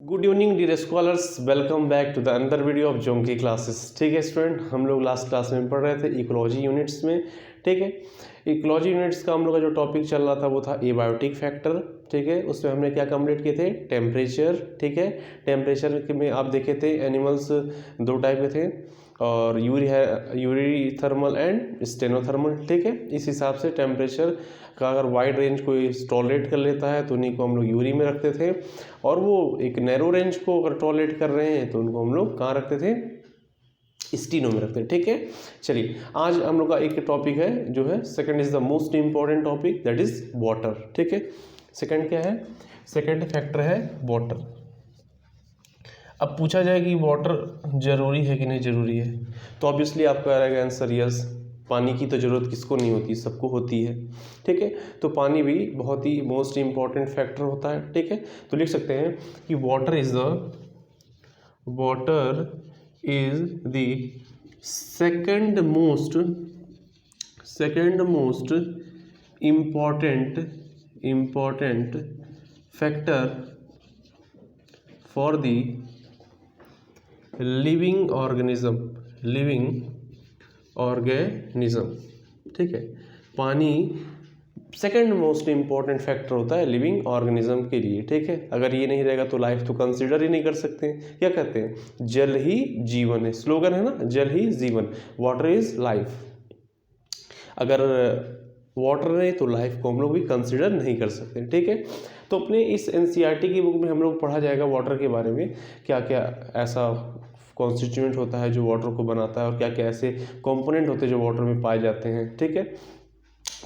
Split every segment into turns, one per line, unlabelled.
Good evening dear scholars, welcome back to the another video of जोंकी classes. ठीक है student, हम लोग लास्ट क्लास में पढ़ रहे थे इकोलॉजी यूनिट्स में। ठीक है, इकोलॉजी यूनिट्स का हम लोग का जो टॉपिक चल रहा था वो था एबायोटिक फैक्टर। ठीक है, उसमें हमने क्या कंप्लीट किए थे, टेम्परेचर। ठीक है, टेम्परेचर में आप देखे थे एनिमल्स दो टाइप के थे, और यूरी थर्मल एंड स्टेनोथर्मल। ठीक है, इस हिसाब से टेम्परेचर का अगर वाइड रेंज कोई टॉलरेट कर लेता है तो उन्हीं को हम लोग यूरी में रखते थे, और वो एक नैरो रेंज को अगर टॉलरेट कर रहे हैं तो उनको हम लोग कहाँ रखते थे, स्टीनो में रखते हैं। ठीक है, चलिए आज हम लोग का एक टॉपिक है जो है second is the most important topic, that is water. ठीक है, सेकंड क्या है, सेकंड फैक्टर है वाटर। अब पूछा जाए कि वाटर जरूरी है कि नहीं जरूरी है, तो ऑब्वियसली आपका रहेगा आंसर यस। पानी की तो ज़रूरत किसको नहीं होती, सबको होती है। ठीक है, तो पानी भी बहुत ही मोस्ट इम्पॉर्टेंट फैक्टर होता है। ठीक है, तो लिख सकते हैं कि water is the second most important factor for the living organism. ठीक है, पानी सेकंड मोस्ट इम्पॉर्टेंट फैक्टर होता है लिविंग ऑर्गेनिज्म के लिए। ठीक है, अगर ये नहीं रहेगा तो लाइफ तो कंसिडर ही नहीं कर सकते। क्या कहते हैं, जल ही जीवन है, स्लोगन है ना, जल ही जीवन, वाटर इज लाइफ। अगर वाटर नहीं तो लाइफ को हम लोग भी कंसिडर नहीं कर सकते। ठीक है, तो अपने इस एनसीईआरटी की बुक में हम लोग पढ़ा जाएगा वाटर के बारे में, क्या क्या ऐसा कॉन्स्टिट्यूएंट होता है जो वाटर को बनाता है, और क्या क्या ऐसे कंपोनेंट होते हैं जो वाटर में पाए जाते हैं। ठीक है,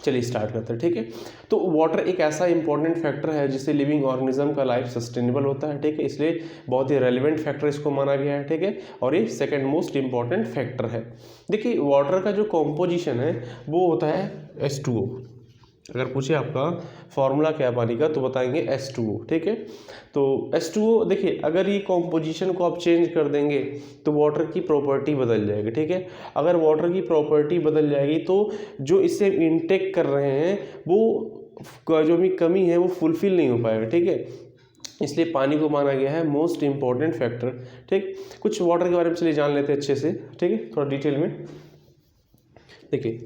चलिए स्टार्ट करते हैं। ठीक है, तो वाटर एक ऐसा इंपॉर्टेंट फैक्टर है जिससे लिविंग ऑर्गेनिज्म का लाइफ सस्टेनेबल होता है। ठीक है, इसलिए बहुत ही रेलिवेंट फैक्टर इसको माना गया है। ठीक है, और ये सेकंड मोस्ट इंपॉर्टेंट फैक्टर है। देखिए वाटर का जो कॉम्पोजिशन है वो होता है H2O। अगर पूछे आपका फॉर्मूला क्या है पानी का तो बताएंगे H2O। ठीक है, तो H2O देखिए, अगर ये कॉम्पोजिशन को आप चेंज कर देंगे तो वाटर की प्रॉपर्टी बदल जाएगी। ठीक है, अगर वाटर की प्रॉपर्टी बदल जाएगी तो जो इसे इनटेक कर रहे हैं वो जो भी कमी है वो फुलफिल नहीं हो पाएगा। ठीक है, इसलिए पानी को माना गया है मोस्ट इंपॉर्टेंट फैक्टर। ठीक, कुछ वाटर के बारे में चलिए जान लेते हैं अच्छे से। ठीक है, थोड़ा डिटेल में देखिए,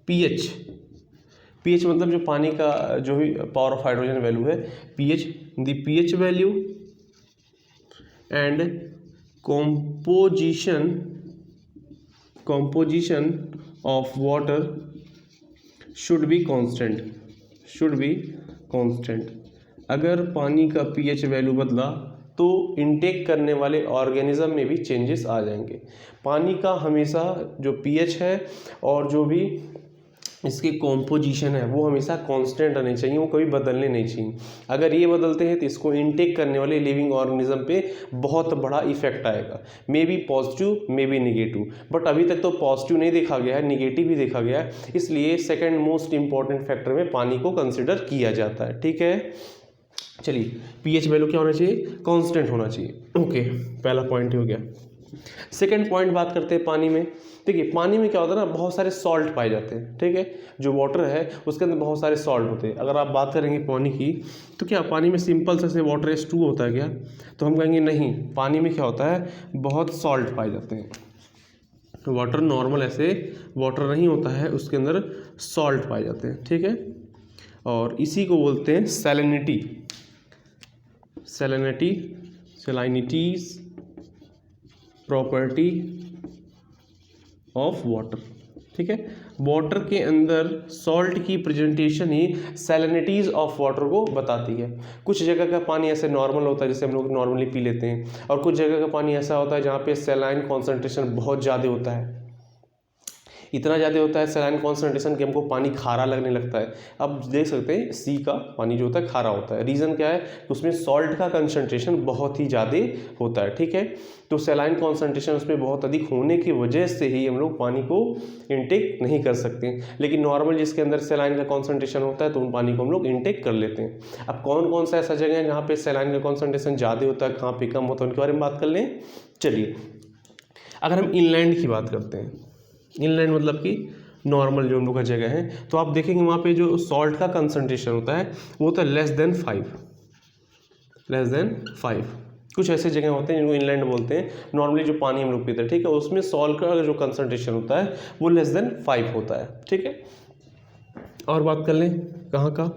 पीएच मतलब जो पानी का जो भी पावर ऑफ हाइड्रोजन वैल्यू है, pH value and composition of water should be constant. अगर पानी का पीएच वैल्यू बदला तो इनटेक करने वाले ऑर्गेनिज्म में भी चेंजेस आ जाएंगे। पानी का हमेशा जो पीएच है और जो भी इसकी कॉम्पोजिशन है वो हमेशा कांस्टेंट रहनी चाहिए, वो कभी बदलने नहीं चाहिए। अगर ये बदलते हैं तो इसको इनटेक करने वाले लिविंग ऑर्गेनिज्म पे बहुत बड़ा इफेक्ट आएगा, may be positive may be negative, but अभी तक तो पॉजिटिव नहीं देखा गया है, निगेटिव भी देखा गया है, इसलिए सेकेंड मोस्ट इंपॉर्टेंट फैक्टर में पानी को कंसिडर किया जाता है। ठीक है, चलिए पीएच वैल्यू क्या होना चाहिए, कांस्टेंट होना चाहिए। ओके, पहला पॉइंट हो गया। सेकेंड पॉइंट बात करते हैं पानी में। देखिए पानी में क्या होता है ना, बहुत सारे सॉल्ट पाए जाते हैं। ठीक है, जो वाटर है उसके अंदर बहुत सारे सॉल्ट होते हैं। अगर आप बात करेंगे पानी की तो क्या पानी में सिंपल से वाटर H2 होता है क्या, तो हम कहेंगे नहीं, पानी में क्या होता है, बहुत सॉल्ट पाए जाते हैं। तो वाटर नॉर्मल ऐसे वाटर नहीं होता है, उसके अंदर सॉल्ट पाए जाते हैं। ठीक है, और इसी को बोलते हैं सैलिनिटीज प्रॉपर्टी ऑफ वाटर। ठीक है, वाटर के अंदर सॉल्ट की प्रेजेंटेशन ही सैलिनिटीज ऑफ वाटर को बताती है। कुछ जगह का पानी ऐसे नॉर्मल होता है जैसे हम लोग नॉर्मली पी लेते हैं, और कुछ जगह का पानी ऐसा होता है जहाँ पे सैलाइन कॉन्सेंट्रेशन बहुत ज़्यादा होता है, इतना ज़्यादा होता है सैलाइन कॉन्सेंट्रेशन कि हमको पानी खारा लगने लगता है। अब देख सकते हैं सी का पानी जो होता है खारा होता है, रीज़न क्या है, उसमें सॉल्ट का कंसंट्रेशन बहुत ही ज़्यादा होता है। ठीक है, तो सैलाइन कॉन्सेंट्रेशन उसमें बहुत अधिक होने की वजह से ही हम लोग पानी को इनटेक नहीं कर सकते, लेकिन नॉर्मल जिसके अंदर सैलाइन का कॉन्सेंट्रेशन होता है तो उन पानी को हम लोग इनटेक कर लेते हैं। अब कौन कौन सा ऐसा जगह है जहाँ पे सैलाइन का कॉन्सेंट्रेशन ज़्यादा होता है, कहाँ पे कम होता है, उनके बारे में बात कर लें। चलिए अगर हम इनलैंड की बात करते हैं, इनलैंड मतलब कि नॉर्मल जो हम लोग का जगह है, तो आप देखेंगे वहाँ पे जो सॉल्ट का कंसंट्रेशन होता है वो होता है लेस देन 5। Less than 5। कुछ ऐसे जगह होते हैं जिनको इनलैंड बोलते हैं, नॉर्मली जो पानी हम लोग पीते हैं, ठीक है, उसमें सॉल्ट का जो कंसंट्रेशन होता है वो लेस देन 5 होता है, ठीक है। और बात कर लें कहाँ का,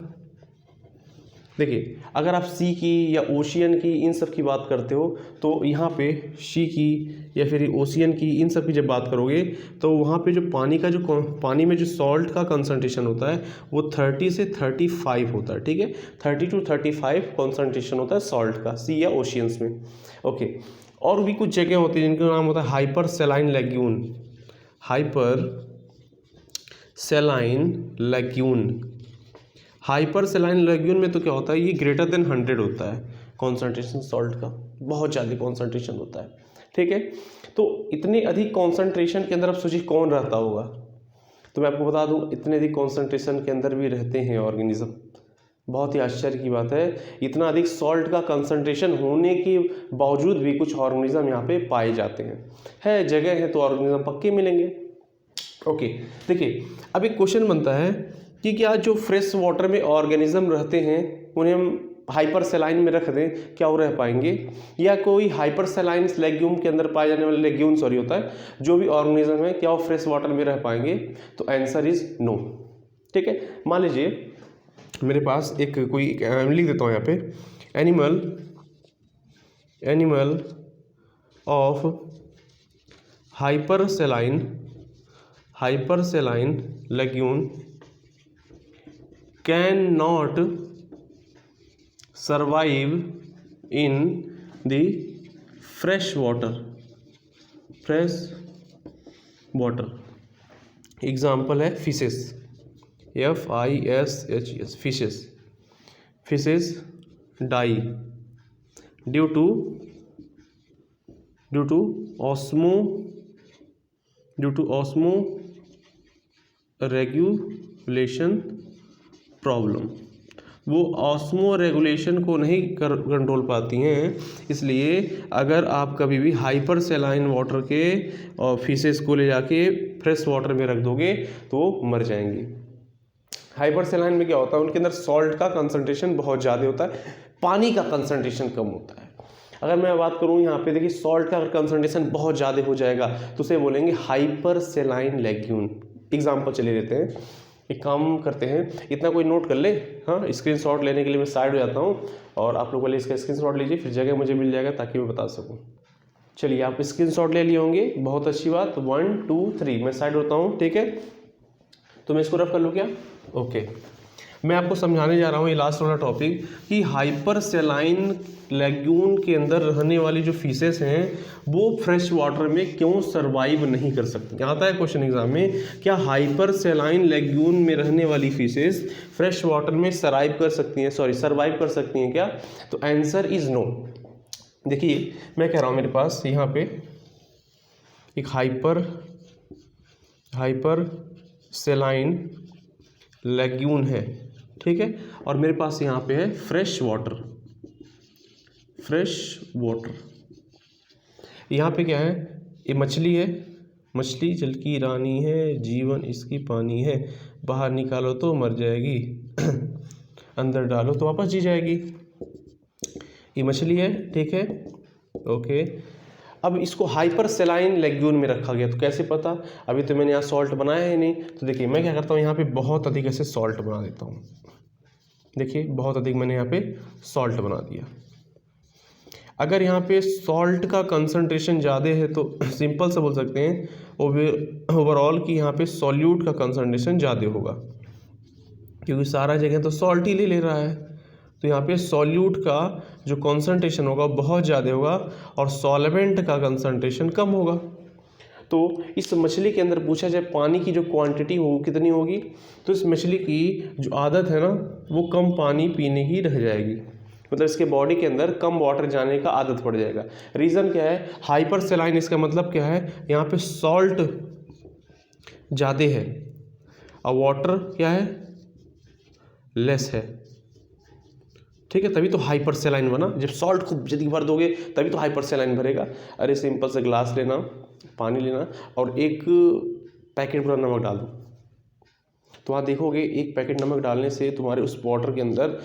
देखिए अगर आप सी की या ओशियन की इन सब की बात करते हो तो यहाँ पे सी की या फिर ओशियन की इन सब की जब बात करोगे तो वहाँ पे जो पानी में जो सॉल्ट का कंसंट्रेशन होता है वो 30 से 35 होता है, ठीक है, 30 to 35 कंसंट्रेशन होता है सॉल्ट का सी या ओशियंस में, ओके। और भी कुछ जगह होती है जिनका नाम होता है hyper saline lagoon, hyper saline lagoon. Hyper saline lagoon में तो क्या होता है, ये ग्रेटर देन 100 होता है कॉन्सेंट्रेशन सॉल्ट का, बहुत ज़्यादा कॉन्सेंट्रेशन होता है, ठीक है। तो इतने अधिक कॉन्सेंट्रेशन के अंदर आप सोचिए कौन रहता होगा, तो मैं आपको बता दूं इतने अधिक कॉन्सेंट्रेशन के अंदर भी रहते हैं ऑर्गेनिज्म। बहुत ही आश्चर्य की बात है, इतना अधिक सॉल्ट का कंसंट्रेशन होने के बावजूद भी कुछ ऑर्गेनिज्म यहाँ पे पाए जाते हैं। है जगह है तो ऑर्गेनिज्म पक्के मिलेंगे, ओके। देखिए अब एक क्वेश्चन बनता है कि क्या जो फ्रेश वाटर में ऑर्गेनिज्म रहते हैं उन्हें हम हाइपर सेलाइन में रख दें, क्या वो रह पाएंगे, या कोई हाइपर सेलाइन लेग्यूम के अंदर पाए जाने वाले लेग्यूम होता है जो भी ऑर्गेनिज्म है, क्या वो फ्रेश वाटर में रह पाएंगे, तो आंसर इज नो, ठीक है। मान लीजिए मेरे पास एक लिख देता हूँ यहाँ पे, animal of hyper saline lagoon can not survive in the fresh water. Example है fishes, FISHES, fishes die due to osmo regulation problem. वो ऑस्मो रेगुलेशन को नहीं कंट्रोल पाती हैं, इसलिए अगर आप कभी भी हाइपर सेलाइन वाटर के और फिशेस को ले जाके फ्रेश वाटर में रख दोगे तो वो मर जाएंगी। हाइपर सेलाइन में क्या होता है, उनके अंदर सॉल्ट का कंसंट्रेशन बहुत ज़्यादा होता है, पानी का कंसंट्रेशन कम होता है। अगर मैं बात करूँ यहाँ पे देखिए सॉल्ट का अगर कंसंट्रेशन बहुत ज़्यादा हो जाएगा तो उसे बोलेंगे हाइपर सेलाइन लैग्यून। एग्जाम्पल चले लेते हैं, एक काम करते हैं, इतना कोई नोट कर ले, हाँ स्क्रीनशॉट लेने के लिए मैं साइड हो जाता हूँ और आप लोग पहले इसका स्क्रीनशॉट लीजिए, फिर जगह मुझे मिल जाएगा ताकि मैं बता सकूँ। चलिए आप स्क्रीनशॉट ले लिए होंगे, बहुत अच्छी बात। 1 2 3 मैं साइड होता हूँ, ठीक है। तो मैं इसको रफ कर लूँ क्या, ओके। मैं आपको समझाने जा रहा हूँ ये लास्ट वाला टॉपिक कि हाइपर सेलाइन लैग्यून के अंदर रहने वाली जो फिशेस हैं वो फ्रेश वाटर में क्यों सर्वाइव नहीं कर सकती। आता है क्वेश्चन एग्जाम में, क्या हाइपर सेलाइन लैग्यून में रहने वाली फिशेस फ्रेश वाटर में सर्वाइव कर सकती हैं क्या, तो आंसर इज नो। देखिए मैं कह रहा हूँ मेरे पास यहाँ पे एक हाइपर सेलाइन लैग्यून है, ठीक है, और मेरे पास यहाँ पे है फ्रेश वाटर। यहाँ पे क्या है, ये मछली है, मछली जल की रानी है, जीवन इसकी पानी है, बाहर निकालो तो मर जाएगी अंदर डालो तो वापस जी जाएगी। ये मछली है, ठीक है, ओके। अब इसको हाइपर सेलाइन लैग्यून में रखा गया, तो कैसे पता, अभी तो मैंने यहाँ सॉल्ट बनाया है नहीं, तो देखिए मैं क्या करता हूँ यहाँ पे बहुत अधिक ऐसे सॉल्ट बना देता हूँ। देखिए बहुत अधिक मैंने यहाँ पे सॉल्ट बना दिया। अगर यहाँ पे सॉल्ट का कंसंट्रेशन ज़्यादा है तो सिंपल से बोल सकते हैं ओवरऑल कि यहाँ पे सॉल्यूट का कंसंट्रेशन ज़्यादा होगा, क्योंकि सारा जगह तो सॉल्ट ही ले रहा है, तो यहाँ पे सॉल्यूट का जो कंसंट्रेशन होगा बहुत ज़्यादा होगा और सॉल्वेंट का कंसंट्रेशन कम होगा। तो इस मछली के अंदर पूछा जाए पानी की जो क्वांटिटी हो कितनी होगी, तो इस मछली की जो आदत है ना वो कम पानी पीने की रह जाएगी, मतलब इसके बॉडी के अंदर कम वाटर जाने का आदत पड़ जाएगा। रीज़न क्या है, हाइपर सेलाइन, इसका मतलब क्या है, यहाँ पे सॉल्ट ज़्यादा है और वाटर क्या है, लेस है, ठीक है, तभी तो हाइपर सेलाइन बना। जब सॉल्ट खूब जल्दी भर दोगे तभी तो हाइपर सेलाइन भरेगा। अरे सिंपल से ग्लास लेना, पानी लेना और एक पैकेट पूरा नमक डाल दो, तो आप देखोगे एक पैकेट नमक डालने से तुम्हारे उस वाटर के अंदर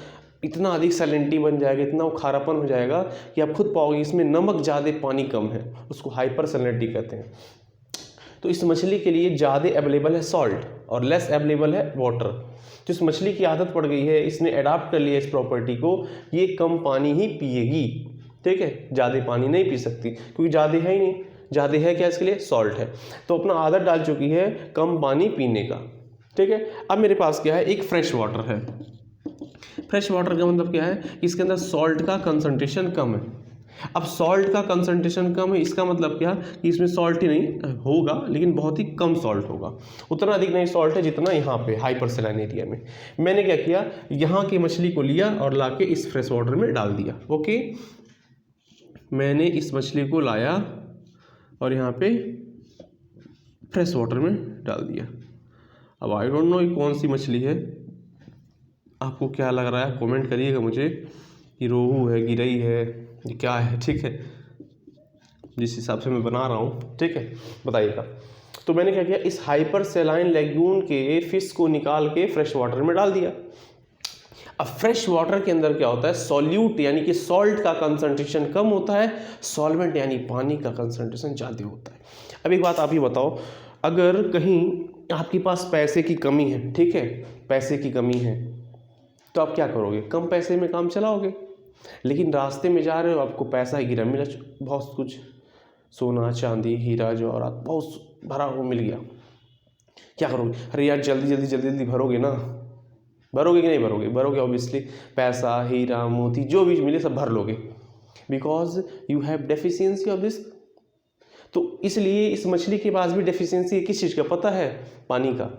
इतना अधिक सैलिनिटी बन जाएगा, इतना वो खारापन हो जाएगा कि आप खुद पाओगे इसमें नमक ज़्यादा, पानी कम है, उसको हाइपर सैलिनिटी कहते हैं। तो इस मछली के लिए ज़्यादा अवेलेबल है सॉल्ट और लेस अवेलेबल है वाटर। तो इस मछली की आदत पड़ गई है, इसने अडाप्ट कर लिया इस प्रॉपर्टी को, ये कम पानी ही पिएगी, ठीक है, ज़्यादा पानी नहीं पी सकती क्योंकि ज़्यादा है ही नहीं, ज़्यादा है क्या इसके लिए, सॉल्ट है। तो अपना आदत डाल चुकी है कम पानी पीने का, ठीक है। अब मेरे पास क्या है, एक फ्रेश वाटर है। फ्रेश वाटर का मतलब क्या है, इसके अंदर सॉल्ट का कंसंट्रेशन कम है। अब सॉल्ट का कंसंट्रेशन कम है, इसका मतलब क्या कि इसमें सॉल्ट ही नहीं होगा, लेकिन बहुत ही कम सॉल्ट होगा, उतना अधिक नहीं सॉल्ट है जितना यहाँ पे हाइपर सैलाइन एरिया में। मैंने क्या किया, यहाँ की मछली को लिया और लाके इस फ्रेश वाटर में डाल दिया। ओके, मैंने इस मछली को लाया और यहाँ पे फ्रेश वाटर में डाल दिया। अब आई डोंट नो ये कौन सी मछली है, आपको क्या लग रहा है कमेंट करिएगा मुझे, कि रोहू है, गिरई है, ये क्या है, ठीक है, जिस हिसाब से मैं बना रहा हूँ, ठीक है, बताइएगा। तो मैंने क्या किया, इस हाइपर सैलाइन लेग्यून के फिश को निकाल के फ्रेश वाटर में डाल दिया। अब फ्रेश वाटर के अंदर क्या होता है, सॉल्यूट यानी कि सॉल्ट का कंसंट्रेशन कम होता है, सॉल्वेंट यानी पानी का कंसंट्रेशन ज़्यादा होता है। अब एक बात आप ही बताओ, अगर कहीं आपके पास पैसे की कमी है, ठीक है, पैसे की कमी है, तो आप क्या करोगे, कम पैसे में काम चलाओगे। लेकिन रास्ते में जा रहे हो, आपको पैसा ही गिरा मिला, बहुत कुछ सोना चांदी हीरा जवाहरात बहुत भरा हुआ मिल गया, क्या करोगे, अरे यार जल्दी भरोगे ना, भरोगे कि नहीं भरोगे, भरोगे ऑब्वियसली, पैसा हीरा मोती जो भी मिले सब भर लोगे, because you have deficiency of this. तो इसलिए इस मछली के पास भी डेफिशिएंसी है, किस चीज़ का पता है, पानी का।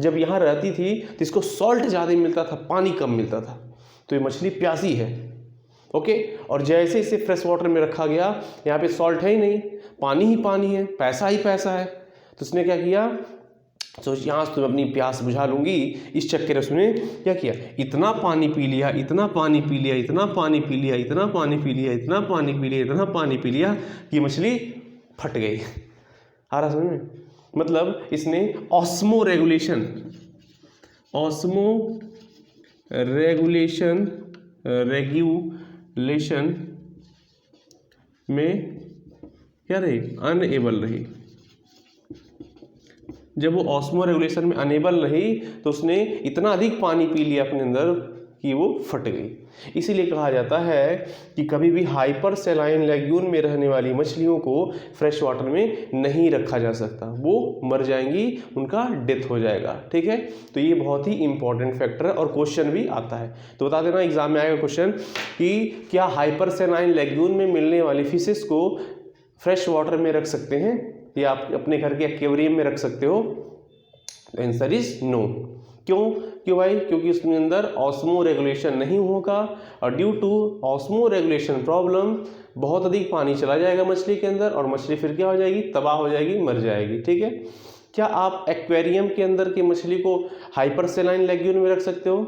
जब यहाँ रहती थी तो इसको सॉल्ट ज़्यादा मिलता था, पानी कम मिलता था, तो ये मछली प्यासी है। ओके, और जैसे इसे फ्रेश वाटर में रखा गया, यहाँ पे सॉल्ट है ही नहीं, पानी ही पानी है, पैसा ही पैसा है, तो उसने क्या किया, तो यहाँ से अपनी प्यास बुझा लूँगी, इस चक्कर में उसने क्या किया, इतना पानी पी लिया, इतना पानी पी लिया, इतना पानी पी लिया, इतना पानी पी लिया, इतना पानी पी लिया, इतना पानी पी लिया कि मछली फट गई। आ रहा समझ में, मतलब इसने ऑस्मो रेगुलेशन में क्या रही, अनएबल रही। जब वो ऑस्मो रेगुलेशन में अनेबल रही तो उसने इतना अधिक पानी पी लिया अपने अंदर कि वो फट गई। इसीलिए कहा जाता है कि कभी भी हाइपर सैलाइन लेग्यून में रहने वाली मछलियों को फ्रेश वाटर में नहीं रखा जा सकता, वो मर जाएंगी, उनका डेथ हो जाएगा, ठीक है। तो ये बहुत ही इंपॉर्टेंट फैक्टर है और क्वेश्चन भी आता है, तो बता देना एग्जाम में आएगा क्वेश्चन कि क्या हाइपर सैलाइन लेग्यून में मिलने वाली फिशेस को फ्रेश वाटर में रख सकते हैं या आप अपने घर के एक्वेरियम में रख सकते हो। Answer is no. क्यों भाई, क्योंकि उसके अंदर ऑस्मो रेगुलेशन नहीं होगा और due to osmo regulation problem बहुत अधिक पानी चला जाएगा मछली के अंदर और मछली फिर क्या हो जाएगी, तबाह हो जाएगी, मर जाएगी, ठीक है। क्या आप एक्वेरियम के अंदर की मछली को हाइपर सैलाइन लेग्यून में रख सकते हो?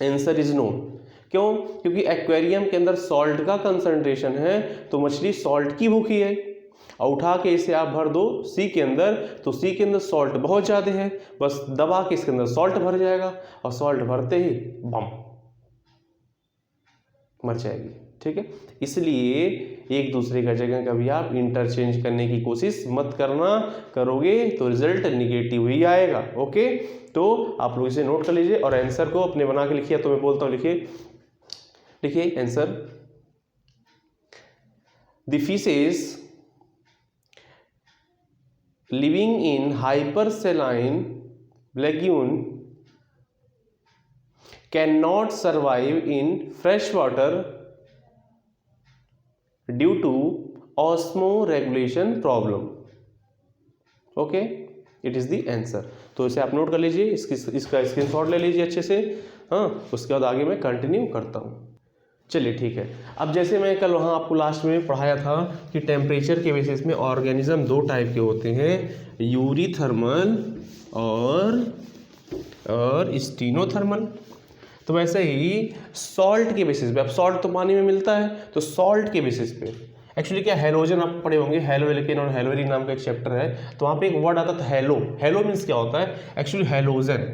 Answer is no. क्यों? क्योंकि एक्वेरियम के अंदर सॉल्ट का कंसंट्रेशन है तो मछली सॉल्ट की भूखी है और उठा के इसे आप भर दो सी के अंदर तो सी के अंदर सॉल्ट बहुत ज़्यादा है, बस दबा के इसके अंदर सॉल्ट भर जाएगा और सॉल्ट भरते ही बम मर जाएगी, ठीक है। इसलिए एक दूसरे का जगह कभी आप इंटरचेंज करने की कोशिश मत करना, करोगे तो रिजल्ट निगेटिव ही आएगा। ओके, तो आप लोग इसे नोट कर लीजिए और आंसर को अपने बना के लिखिए। तो मैं बोलता हूँ लिखिए answer. The fishes living in hypersaline lagoon cannot survive in fresh water due to osmoregulation problem. Okay, it is the answer. तो इसे आप नोट कर लीजिए, इसका स्क्रीनशॉट ले लीजिए अच्छे से। हाँ, उसके बाद आगे मैं कंटिन्यू करता हूँ। चलिए ठीक है। अब जैसे मैं कल वहाँ आपको लास्ट में पढ़ाया था कि टेम्परेचर के बेसिस में ऑर्गेनिज्म दो टाइप के होते हैं, यूरीथर्मल और स्टीनोथर्मल। तो वैसे ही सॉल्ट के बेसिस पे, अब सॉल्ट तो पानी में मिलता है तो सॉल्ट के बेसिस पे एक्चुअली क्या हेलोजन आप पढ़े होंगे, हेलोएल्केन और हेलोएरिन नाम का एक चैप्टर है, तो वहाँ पे एक वर्ड आता था हेलो। हेलो मीन्स क्या होता है, एक्चुअली हेलोजन।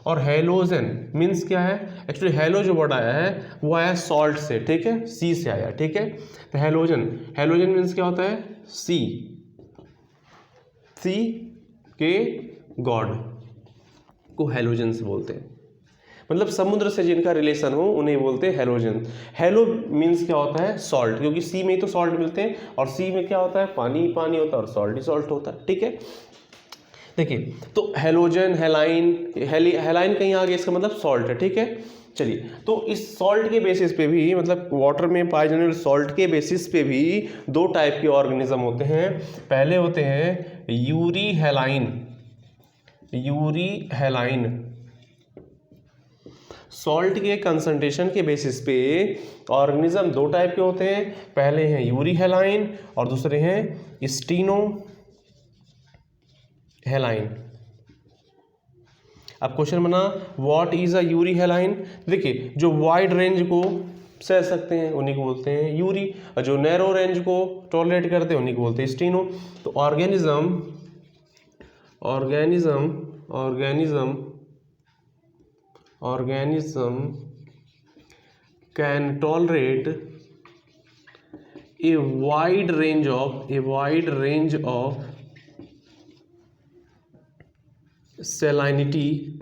और हेलोजन मीन्स क्या है, एक्चुअली हेलो जो वर्ड आया है वो आया सॉल्ट से, ठीक है, सी से आया, ठीक है। तो हेलोजन, हेलोजन मीन्स क्या होता है, सी के गॉड को हेलोजन बोलते हैं, मतलब समुद्र से जिनका रिलेशन हो उन्हें बोलते हैं हेलोजन। हेलो मीन्स क्या होता है, सॉल्ट, क्योंकि सी में ही तो सॉल्ट मिलते हैं और सी में क्या होता है, पानी ही पानी होता है और सॉल्ट ही सॉल्ट होता है, ठीक है। देखिए तो हेलोजन, हेलाइन, हेलाइन कहीं आ गया, इसका मतलब सॉल्ट है, ठीक है। चलिए तो इस सॉल्ट के बेसिस पे भी, मतलब वाटर में पाए जाने वाले सॉल्ट के बेसिस पे भी दो टाइप के ऑर्गेनिज्म होते हैं। पहले होते हैं यूरी हेलाइन, यूरी हेलाइन, सॉल्ट के कंसंट्रेशन के बेसिस पे ऑर्गेनिज्म दो टाइप के होते हैं, पहले हैं यूरी हेलाइन और दूसरे हैं स्टीनो हेलाइन। अब क्वेश्चन बना व्हाट इज अ यूरी हेलाइन। देखिए जो वाइड रेंज को सह सकते हैं उन्हीं को बोलते हैं यूरी, और जो नैरो रेंज को टॉलरेट करते हैं उन्हीं को बोलते हैं स्टीनो। तो organism can tolerate a wide range of salinity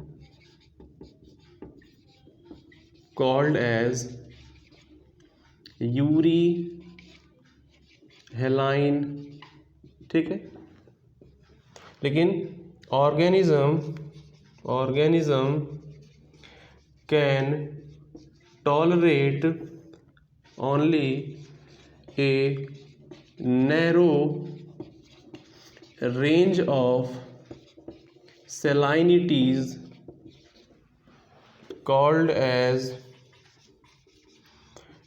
called as euryhaline, ठीक है। लेकिन organism can tolerate only a narrow range of salinities called as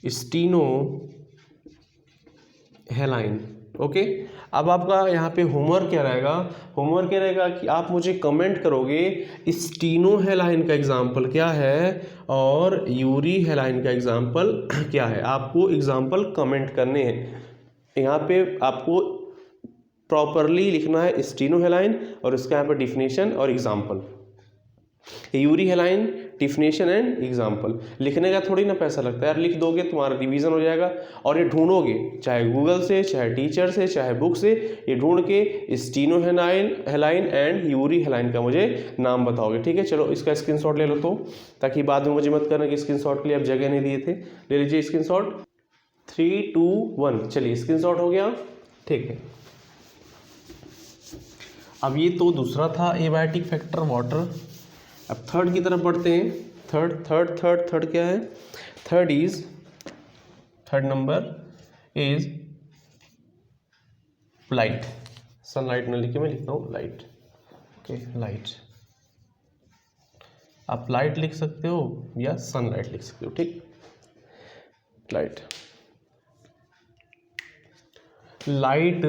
stenohaline, okay. अब आपका यहाँ पे होमवर्क क्या रहेगा, होमवर्क क्या रहेगा कि आप मुझे कमेंट करोगे स्टीनोहेलाइन का एग्जाम्पल क्या है और यूरी हेलाइन का एग्जाम्पल क्या है। आपको एग्जाम्पल कमेंट करने हैं, यहाँ पे आपको प्रॉपरली लिखना है स्टीनोहेलाइन और इसका यहाँ पे डिफिनेशन और example, Yuri हेलाइन definition and example. लिखने का थोड़ी ना पैसा लगता है यार, लिख दोगे तुम्हारा रिवीजन हो जाएगा। और ये ढूंढोगे चाहे गूगल से, चाहे टीचर से, चाहे बुक से, ये ढूंढ के स्टीनोहेलाइन एंड यूरी हेलाइन का मुझे नाम बताओगे, ठीक है। चलो इसका स्क्रीनशॉट ले लो तो, ताकि बाद में मुझे मत करना कि स्क्रीनशॉट के लिए आप जगह नहीं दिए थे। ले लीजिए स्क्रीनशॉट, 3 2 1, चलिए स्क्रीनशॉट हो गया, ठीक है। अब ये तो दूसरा था एबायोटिक फैक्टर वाटर। अब थर्ड की तरफ बढ़ते हैं। थर्ड क्या है, third number is light. Sunlight न लिखे, मैं लिखता हूँ लाइट, ओके लाइट। आप लाइट लिख सकते हो या सनलाइट लिख सकते हो, ठीक। Light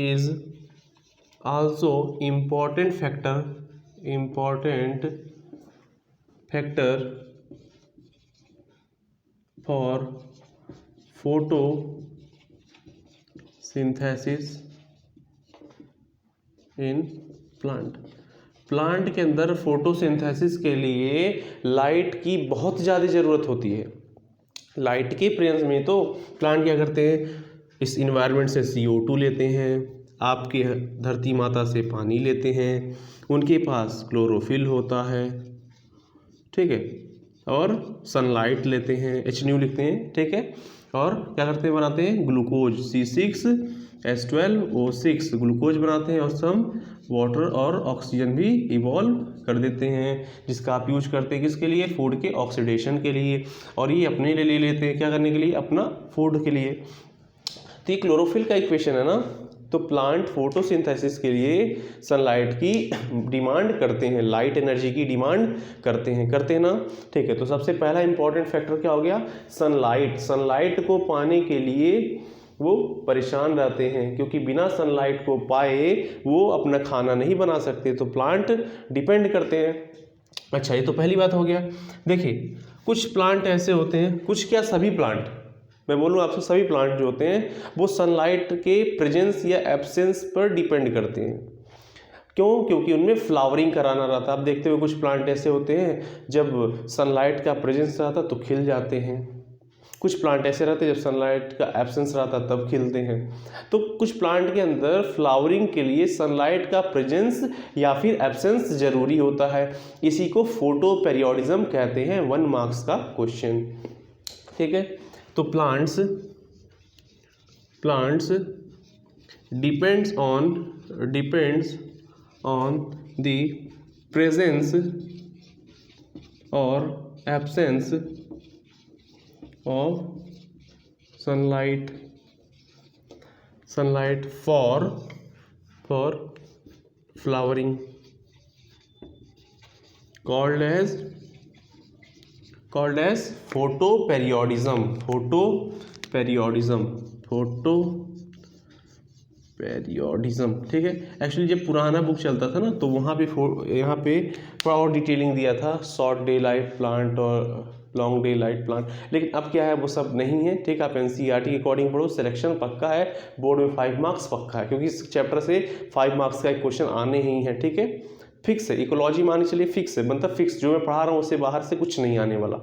is also important factor for photosynthesis in plant के अंदर फोटोसिंथेसिस के लिए लाइट की बहुत ज़्यादा ज़रूरत होती है। लाइट के प्रेजेंस में तो प्लांट क्या करते हैं, इस इन्वायरमेंट से CO2 लेते हैं, आपके धरती माता से पानी लेते हैं, उनके पास क्लोरोफिल होता है, ठीक है, और सनलाइट लेते हैं, H लिखते हैं, ठीक है, और क्या करते हैं, बनाते हैं ग्लूकोज, C6H12O6 ग्लूकोज बनाते हैं और सम वाटर और ऑक्सीजन भी इवॉल्व कर देते हैं, जिसका आप यूज करते हैं किसके लिए, फूड के ऑक्सीडेशन के लिए, और ये अपने लिए ले लेते हैं क्या करने के लिए, अपना फूड के लिए। तो ये क्लोरोफिल का इक्वेशन है ना, तो प्लांट फोटोसिंथेसिस के लिए सनलाइट की डिमांड करते हैं, लाइट एनर्जी की डिमांड करते हैं ना, ठीक है। तो सबसे पहला इंपॉर्टेंट फैक्टर क्या हो गया, सनलाइट को पाने के लिए वो परेशान रहते हैं, क्योंकि बिना सनलाइट को पाए वो अपना खाना नहीं बना सकते, तो प्लांट डिपेंड करते हैं। अच्छा ये तो पहली बात हो गया। देखिए कुछ प्लांट ऐसे होते हैं, कुछ क्या सभी प्लांट, मैं बोलूँ आपसे सभी प्लांट जो होते हैं वो सनलाइट के प्रेजेंस या एब्सेंस पर डिपेंड करते हैं। क्यों? क्योंकि उनमें फ्लावरिंग कराना रहता है। आप देखते हुए कुछ प्लांट ऐसे होते हैं जब सनलाइट का प्रेजेंस रहता तो खिल जाते हैं, कुछ प्लांट ऐसे रहते हैं जब सनलाइट का एब्सेंस रहता तब खिलते हैं। तो कुछ प्लांट के अंदर फ्लावरिंग के लिए सनलाइट का प्रेजेंस या फिर एब्सेंस जरूरी होता है। इसी को फोटो पेरियोडिज्म कहते हैं। 1 मार्क्स का क्वेश्चन, ठीक है। तो plants depends on the presence और absence of sunlight for flowering, called as photoperiodism, ठीक है। एक्चुअली जब पुराना बुक चलता था ना तो वहाँ पे यहाँ पे थोड़ा और डिटेलिंग दिया था, शॉर्ट डे लाइट प्लांट और लॉन्ग डे लाइट प्लांट, लेकिन अब क्या है वो सब नहीं है, ठीक है। आप एनसीईआरटी के अकॉर्डिंग पढ़ो, सिलेक्शन पक्का है, बोर्ड में 5 मार्क्स पक्का है, क्योंकि इस चैप्टर से 5 मार्क्स का एक क्वेश्चन आने ही है, ठीक है। फिक्स है, इकोलॉजी मान चलिए फिक्स है, मतलब फिक्स जो मैं पढ़ा रहा हूँ उससे बाहर से कुछ नहीं आने वाला,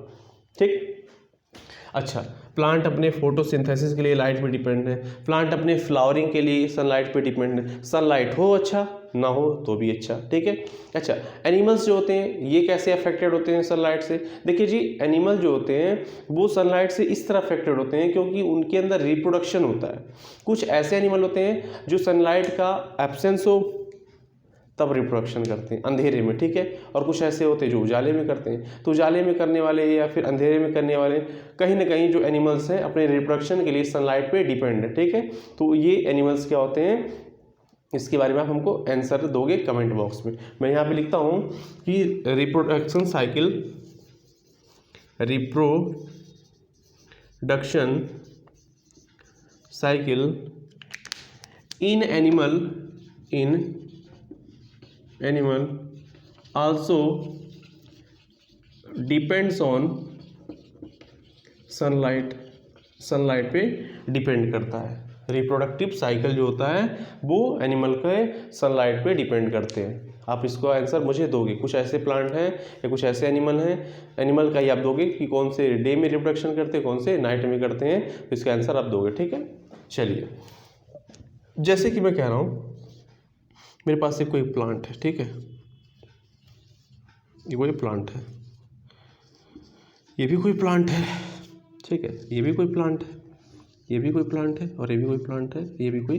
ठीक। अच्छा, प्लांट अपने फोटोसिंथेसिस के लिए लाइट पे डिपेंड है, प्लांट अपने फ्लावरिंग के लिए सनलाइट पे डिपेंड है। सनलाइट हो अच्छा, ना हो तो भी अच्छा, ठीक है। अच्छा, एनिमल्स जो होते हैं ये कैसे अफेक्टेड होते हैं सनलाइट से? देखिए जी, एनिमल जो होते हैं वो सनलाइट से इस तरह अफेक्टेड होते हैं क्योंकि उनके अंदर रिप्रोडक्शन होता है। कुछ ऐसे एनिमल होते हैं जो सनलाइट का एब्सेंस हो तब रिप्रोडक्शन करते हैं अंधेरे में, ठीक है। और कुछ ऐसे होते हैं जो उजाले में करते हैं। तो उजाले में करने वाले या फिर अंधेरे में करने वाले कहीं ना कहीं जो एनिमल्स हैं अपने रिप्रोडक्शन के लिए सनलाइट पे डिपेंड है, ठीक है। तो ये एनिमल्स क्या होते हैं, इसके बारे में आप हमको आंसर दोगे कमेंट बॉक्स में। मैं यहाँ पे लिखता हूँ कि reproduction cycle in animal also depends on sunlight पे डिपेंड करता है। रिप्रोडक्टिव साइकिल जो होता है वो एनिमल के सनलाइट पे डिपेंड करते हैं। आप इसको आंसर मुझे दोगे, कुछ ऐसे प्लांट हैं या कुछ ऐसे एनिमल हैं, एनिमल का ही आप दोगे कि कौन से डे में रिप्रोडक्शन करते हैं, कौन से नाइट में करते हैं, तो इसका आंसर आप दोगे, ठीक है। चलिए, जैसे कि मैं कह रहा हूँ मेरे पास एक कोई प्लांट है, ठीक है, ये कोई प्लांट है, ये भी कोई प्लांट है, ठीक है, ये भी कोई प्लांट है, ये भी कोई प्लांट है, और ये भी कोई प्लांट है, ये भी कोई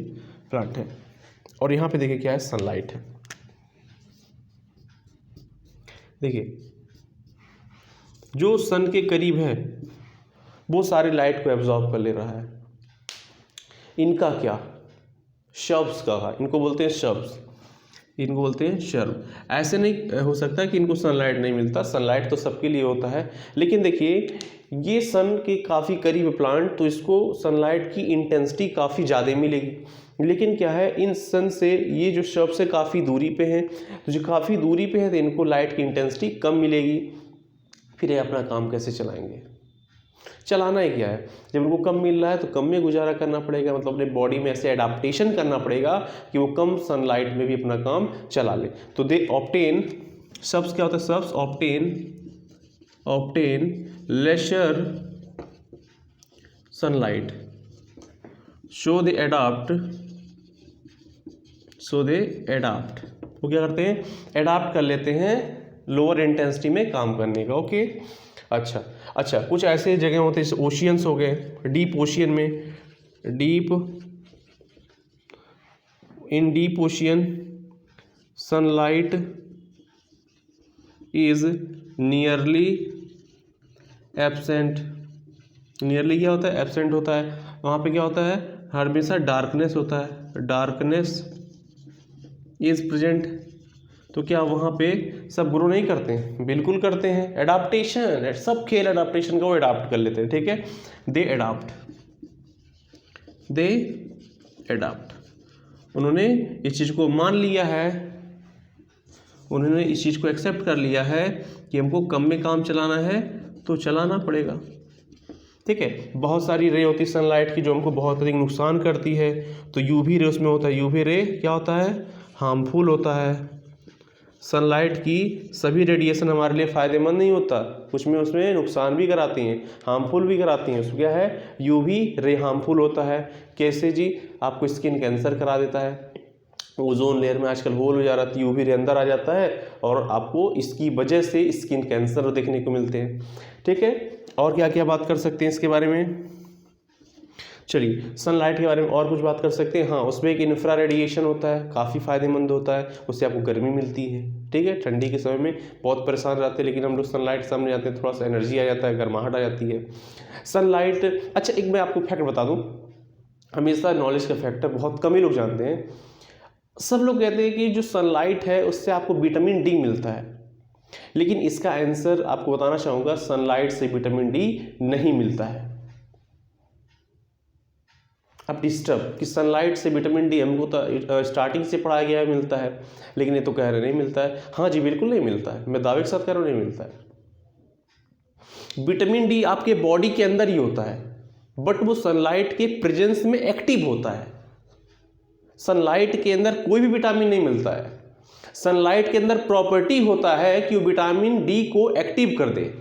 प्लांट है। और यहाँ पे देखिए क्या है, सनलाइट है। देखिए जो सन के करीब है वो सारे लाइट को एब्जॉर्ब कर ले रहा है। इनका क्या, शब्स का है, इनको बोलते हैं शब्स, इनको बोलते हैं शर्ब। ऐसे नहीं हो सकता कि इनको सनलाइट नहीं मिलता, सनलाइट तो सबके लिए होता है, लेकिन देखिए ये सन के काफ़ी करीब प्लांट तो इसको सनलाइट की इंटेंसिटी काफ़ी ज़्यादा मिलेगी। लेकिन क्या है, इन सन से ये जो शर्ब से काफ़ी दूरी पे हैं, तो जो काफ़ी दूरी पे है तो इनको लाइट की इंटेंसिटी कम मिलेगी। फिर ये अपना काम कैसे चलाएंगे? चलाना ही क्या है, जब उनको कम मिल रहा है तो कम में गुजारा करना पड़ेगा, मतलब अपने बॉडी में ऐसे एडाप्टेशन करना पड़ेगा कि वो कम सनलाइट में भी अपना काम चला ले। तो दे ऑब्टेन, सब्स क्या होता है, सब्स ऑब्टेन लेशर सनलाइट, सो दे एडाप्ट, वो क्या करते हैं, एडाप्ट कर लेते हैं लोअर इंटेंसिटी में काम करने का, ओके। अच्छा, कुछ ऐसे जगह होते हैं जैसे ओशियंस हो गए, डीप ओशियन में, deep ocean sunlight is nearly absent. Nearly क्या होता है, एब्सेंट होता है। वहाँ पे क्या होता है, हमेशा डार्कनेस होता है, डार्कनेस इज प्रेजेंट। तो क्या वहाँ पे सब ग्रो नहीं करते हैं? बिल्कुल करते हैं। एडाप्टेशन, सब खेल एडाप्टेशन का वो एडाप्ट कर लेते हैं, ठीक है। दे एडाप्ट, उन्होंने इस चीज़ को मान लिया है, उन्होंने इस चीज़ को एक्सेप्ट कर लिया है कि हमको कम में काम चलाना है तो चलाना पड़ेगा, ठीक है। बहुत सारी रे होती है सनलाइट की जो हमको बहुत अधिक नुकसान करती है, तो यूवी रे उसमें होता है। यूवी रे क्या होता है, हार्मफुल होता है। सनलाइट की सभी रेडिएशन हमारे लिए फ़ायदेमंद नहीं होता, कुछ में उसमें नुकसान भी कराती हैं, हार्मफुल भी कराती हैं। उसमें क्या है, यूवी रे हार्मफुल होता है। कैसे जी, आपको स्किन कैंसर करा देता है, ओजोन लेयर में आजकल होल हो जा रहा है, यूवी रे अंदर आ जाता है और आपको इसकी वजह से स्किन कैंसर देखने को मिलते हैं। ठीक है, और क्या क्या बात कर सकते हैं इसके बारे में, चलिए सनलाइट के बारे में और कुछ बात कर सकते हैं। हाँ, उसमें एक इंफ्रा रेडिएशन होता है, काफ़ी फायदेमंद होता है, उससे आपको गर्मी मिलती है। ठीक है, ठंडी के समय में बहुत परेशान रहते हैं, लेकिन हम लोग सनलाइट के सामने जाते हैं, थोड़ा सा एनर्जी आ जाता है, गर्माहट आ जाती है सनलाइट। अच्छा, एक मैं आपको फैक्ट बता दूँ, हमेशा नॉलेज का फैक्टर बहुत कम ही लोग जानते हैं। सब लोग कहते हैं कि जो सनलाइट है उससे आपको विटामिन डी मिलता है, लेकिन इसका आंसर आपको बताना चाहूँगा, सनलाइट से विटामिन डी नहीं मिलता है। अब डिस्टर्ब कि सनलाइट से विटामिन डी हमको तो स्टार्टिंग से पढ़ाया गया है मिलता है, लेकिन ये तो कह रहे नहीं मिलता है। हाँ जी, बिल्कुल नहीं मिलता है, मैं दावे के साथ कह रहा हूँ नहीं मिलता है। विटामिन डी आपके बॉडी के अंदर ही होता है, बट वो सनलाइट के प्रेजेंस में एक्टिव होता है। सनलाइट के अंदर कोई भी विटामिन नहीं मिलता है, सनलाइट के अंदर प्रॉपर्टी होता है कि वो विटामिन डी को एक्टिव कर दे।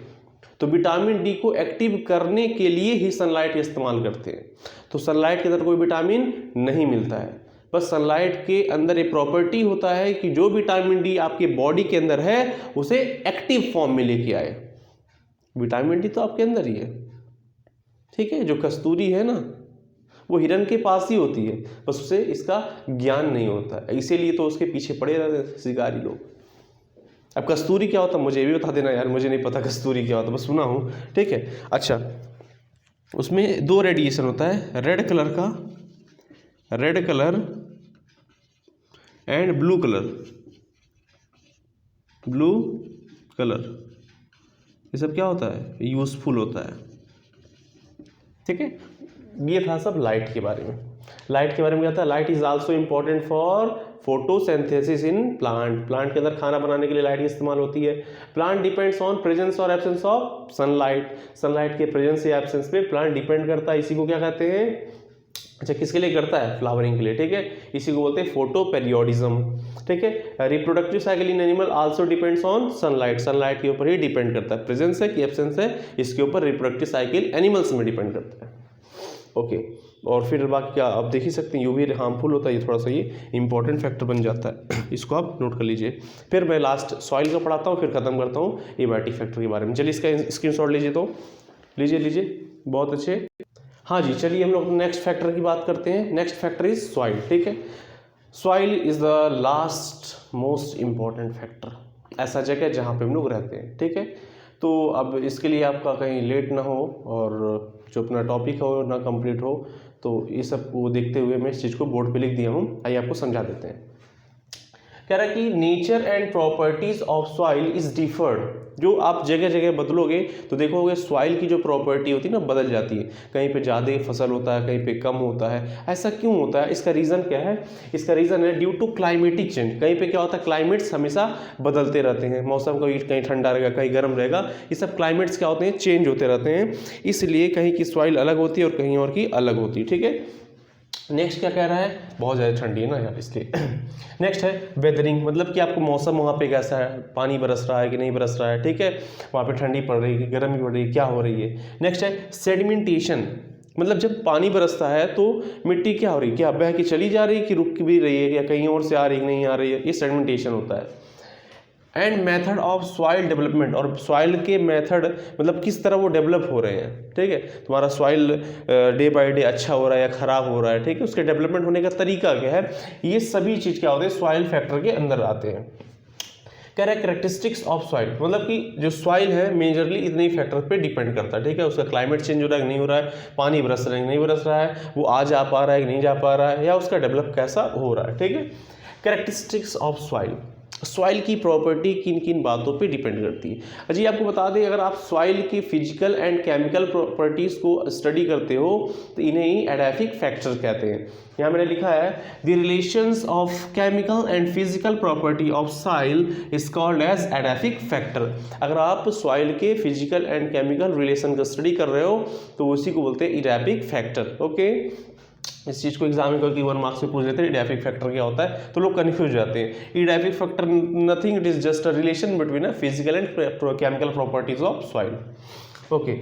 तो विटामिन डी को एक्टिव करने के लिए ही सनलाइट इस्तेमाल करते हैं। तो सनलाइट के अंदर कोई विटामिन नहीं मिलता है, बस सनलाइट के अंदर एक प्रॉपर्टी होता है कि जो विटामिन डी आपके बॉडी के अंदर है उसे एक्टिव फॉर्म में लेके आए। विटामिन डी तो आपके अंदर ही है। ठीक है, जो कस्तूरी है ना, वो हिरन के पास ही होती है, बस उसे इसका ज्ञान नहीं होता है, इसीलिए तो उसके पीछे पड़े रहते हैं शिकारी लोग। अब कस्तूरी क्या होता है मुझे भी बता देना यार, मुझे नहीं पता कस्तूरी क्या होता, बस सुना हूँ। ठीक है, अच्छा, उसमें दो रेडिएशन होता है, रेड कलर का, red colour and blue colour, blue colour, ये सब क्या होता है, यूजफुल होता है। ठीक है, ये था सब लाइट के बारे में। लाइट के बारे में क्या था, light is also important for photosynthesis in plant. Plant के अंदर खाना बनाने के लिए लाइट इस्तेमाल होती है। प्लांट डिपेंड्स ऑन प्रेजेंस और एब्सेंस ऑफ सनलाइट। सनलाइट के प्रेजेंस या एब्सेंस पे प्लांट डिपेंड करता है। इसी को क्या कहते हैं, अच्छा किसके लिए करता है, फ्लावरिंग के लिए। ठीक है, इसी को बोलते हैं फोटो पेरियोडिज्म। ठीक है, reproductive cycle in animal also depends on sunlight. Sunlight के ऊपर ही डिपेंड करता है, प्रेजेंस है कि एब्सेंस है, इसके ऊपर रिप्रोडक्टिव साइकिल एनिमल्स में डिपेंड करता है। ओके, और फिर बाकी क्या आप देख ही सकते हैं, यूवी हार्मफुल होता है, ये थोड़ा सा ये इंपॉर्टेंट फैक्टर बन जाता है, इसको आप नोट कर लीजिए। फिर मैं लास्ट सॉइल का पढ़ाता हूँ, फिर खत्म करता हूँ एबायोटिक फैक्टर के बारे में। चलिए इसका स्क्रीनशॉट लीजिए, तो लीजिए, बहुत अच्छे। हाँ जी, चलिए हम लोग नेक्स्ट फैक्टर की बात करते हैं। Next factor is soil. ठीक है, soil is the last most important factor, ऐसा जगह जहाँ पे हम लोग रहते हैं। ठीक है, तो अब इसके लिए आपका कहीं लेट ना हो और जो अपना टॉपिक हो ना कंप्लीट हो, तो ये सब को देखते हुए मैं इस चीज़ को बोर्ड पे लिख दिया हूँ, आइए आपको समझा देते हैं। कह रहा है कि nature and properties of soil is deferred. जो आप जगह जगह बदलोगे तो देखोगे सॉइल की जो प्रॉपर्टी होती है ना बदल जाती है, कहीं पे ज़्यादा फसल होता है, कहीं पे कम होता है। ऐसा क्यों होता है, इसका रीज़न क्या है, इसका रीज़न है ड्यू टू क्लाइमेटिक चेंज। कहीं पे क्या होता है, क्लाइमेट्स हमेशा बदलते रहते हैं, मौसम कहीं ठंडा रहेगा, कहीं गर्म रहेगा, ये सब क्लाइमेट्स क्या होते हैं, चेंज होते रहते हैं, इसलिए कहीं की सॉइल अलग होती है और कहीं और की अलग होती है। ठीक है, नेक्स्ट क्या कह रहा है, बहुत ज़्यादा ठंडी है ना यार इसलिए। नेक्स्ट है वेदरिंग, मतलब कि आपको मौसम वहाँ पे कैसा है, पानी बरस रहा है कि नहीं बरस रहा है। ठीक है, वहाँ पे ठंडी पड़ रही है, गर्मी पड़ रही है, क्या हो रही है। नेक्स्ट है सेडिमेंटेशन, मतलब जब पानी बरसता है तो मिट्टी क्या हो रही है, क्या बह के चली जा रही है कि रुक भी रही है, या कहीं और से आ रही है नहीं आ रही है, ये सेडिमेंटेशन होता है। And method of soil development, और सॉइल के मेथड मतलब किस तरह वो डेवलप हो रहे हैं। ठीक है, तुम्हारा सॉइल डे बाय डे अच्छा हो रहा है या ख़राब हो रहा है। ठीक है, उसके डेवलपमेंट होने का तरीका क्या है, ये सभी चीज़ क्या होते हैं सॉइल फैक्टर के अंदर आते हैं। कह रहा है कैरेक्टरिस्टिक्स ऑफ सॉइल, मतलब कि जो सॉइल है मेजरली इतने ही फैक्टर पे डिपेंड करता है। ठीक है, उसका क्लाइमेट चेंज हो रहा है कि नहीं हो रहा है, पानी बरस रहा है कि नहीं बरस रहा है, वो आ जा पा रहा है कि नहीं जा पा रहा है, या उसका डेवलप कैसा हो रहा है। ठीक है, कैरेक्टरिस्टिक्स ऑफ सॉइल, सॉइल की प्रॉपर्टी किन किन बातों पे डिपेंड करती है। अजी आपको बता दें, अगर आप सॉइल की फिजिकल एंड केमिकल प्रॉपर्टीज़ को स्टडी करते हो तो इन्हें ही एडाफिक फैक्टर कहते हैं। यहाँ मैंने लिखा है the relations of chemical and physical property of soil is called as edaphic factor. अगर आप सॉइल के फिजिकल एंड केमिकल रिलेशन का स्टडी कर रहे हो तो उसी को बोलते हैं एडाफिक फैक्टर। ओके, इस चीज़ को एग्जाम में कोई 1 मार्क्स में पूछ लेते हैं इडियाफिक फैक्टर क्या होता है, तो लोग कन्फ्यूज हो जाते हैं। Edaphic factor nothing, it is just a relation between physical and chemical properties of soil. Okay,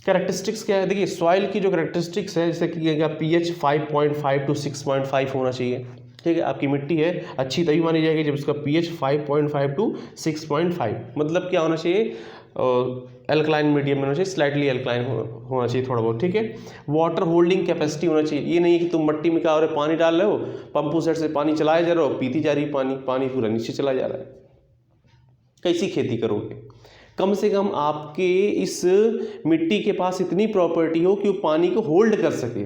characteristics क्या है, देखिए सॉइल की जो कैरेक्टरिस्टिक्स है, जैसे कि pH 5.5 to 6.5 होना चाहिए, ठीक है। आपकी मिट्टी है अच्छी तभी मानी जाएगी जब उसका pH 5.5 to 6.5, मतलब क्या होना चाहिए, एल्कलाइन मीडियम में होना चाहिए, स्लाइटली एल्कलाइन होना चाहिए थोड़ा बहुत, ठीक है। वाटर होल्डिंग कैपेसिटी होना चाहिए, ये नहीं है कि तुम मिट्टी में क्या हो रहा है, पानी डाल रहे हो, पंपू सेट से पानी चलाए जा रहे हो, पीती जा रही पानी पूरा नीचे चला जा रहा है, कैसी खेती करोगे। कम से कम आपके इस मिट्टी के पास इतनी प्रॉपर्टी हो कि वो पानी को होल्ड कर सके,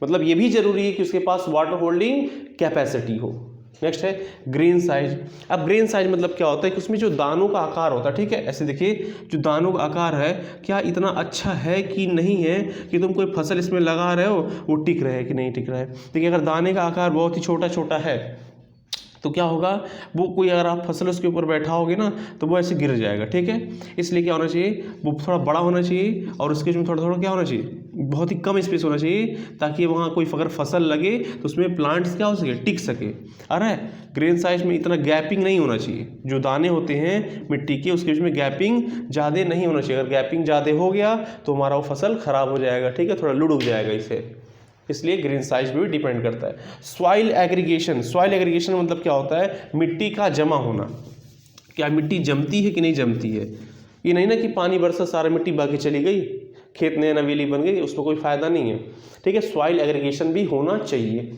मतलब ये भी जरूरी है कि उसके पास वाटर होल्डिंग कैपेसिटी हो। नेक्स्ट है ग्रेन साइज। अब ग्रेन साइज मतलब क्या होता है कि उसमें जो दानों का आकार होता है, ठीक है, ऐसे देखिए जो दानों का आकार है क्या इतना अच्छा है कि नहीं है कि तुम कोई फसल इसमें लगा रहे हो वो टिक रहे कि नहीं टिक रहा है। देखिए अगर दाने का आकार बहुत ही छोटा छोटा है तो क्या होगा, वो कोई अगर आप फसल उसके ऊपर बैठाओगे ना तो वो ऐसे गिर जाएगा, ठीक है। इसलिए क्या होना चाहिए, वो थोड़ा बड़ा होना चाहिए और उसके में थोड़ा थोड़ा क्या होना चाहिए, बहुत ही कम स्पेस होना चाहिए, ताकि वहाँ कोई अगर फसल लगे तो उसमें प्लांट्स क्या हो सके, टिक सके। अरे ग्रेन साइज में इतना गैपिंग नहीं होना चाहिए, जो दाने होते हैं मिट्टी के उसके बीच में गैपिंग ज़्यादा नहीं होना चाहिए। अगर गैपिंग ज़्यादा हो गया तो हमारा वो फसल खराब हो जाएगा, ठीक है, थोड़ा लुढ़क जाएगा इससे, इसलिए ग्रेन साइज पे भी डिपेंड करता है। सॉइल एग्रीगेशन, सॉइल एग्रीगेशन मतलब क्या होता है, मिट्टी का जमा होना, क्या मिट्टी जमती है कि नहीं जमती है। ये नहीं ना कि पानी बरसा सारा मिट्टी बह चली गई, खेत नए नवेली बन गई, उसमें कोई फ़ायदा नहीं है, ठीक है। सॉइल एग्रीगेशन भी होना चाहिए।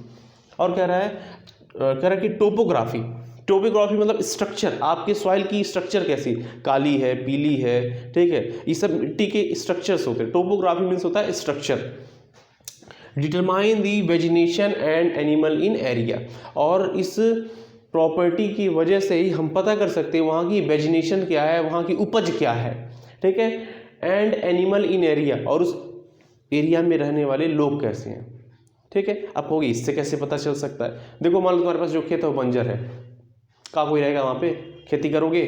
और कह रहा है कि टोपोग्राफी, टोपोग्राफी मतलब स्ट्रक्चर, आपके सॉइल की स्ट्रक्चर कैसी, काली है, पीली है, ठीक है, ये सब मिट्टी के स्ट्रक्चर्स होते हैं। टोपोग्राफी मीन्स होता है structure. Determine the vegetation and animal in area, और इस प्रॉपर्टी की वजह से ही हम पता कर सकते हैं वहाँ की वेजिनेशन क्या है, वहाँ की उपज क्या है, ठीक है। एंड एनिमल इन एरिया, और उस एरिया में रहने वाले लोग कैसे हैं, ठीक है। आप कहोगे इससे कैसे पता चल सकता है, देखो मान लो तुम्हारे पास जो खेत है वो बंजर है, कहाँ कोई रहेगा वहाँ पे खेती करोगे,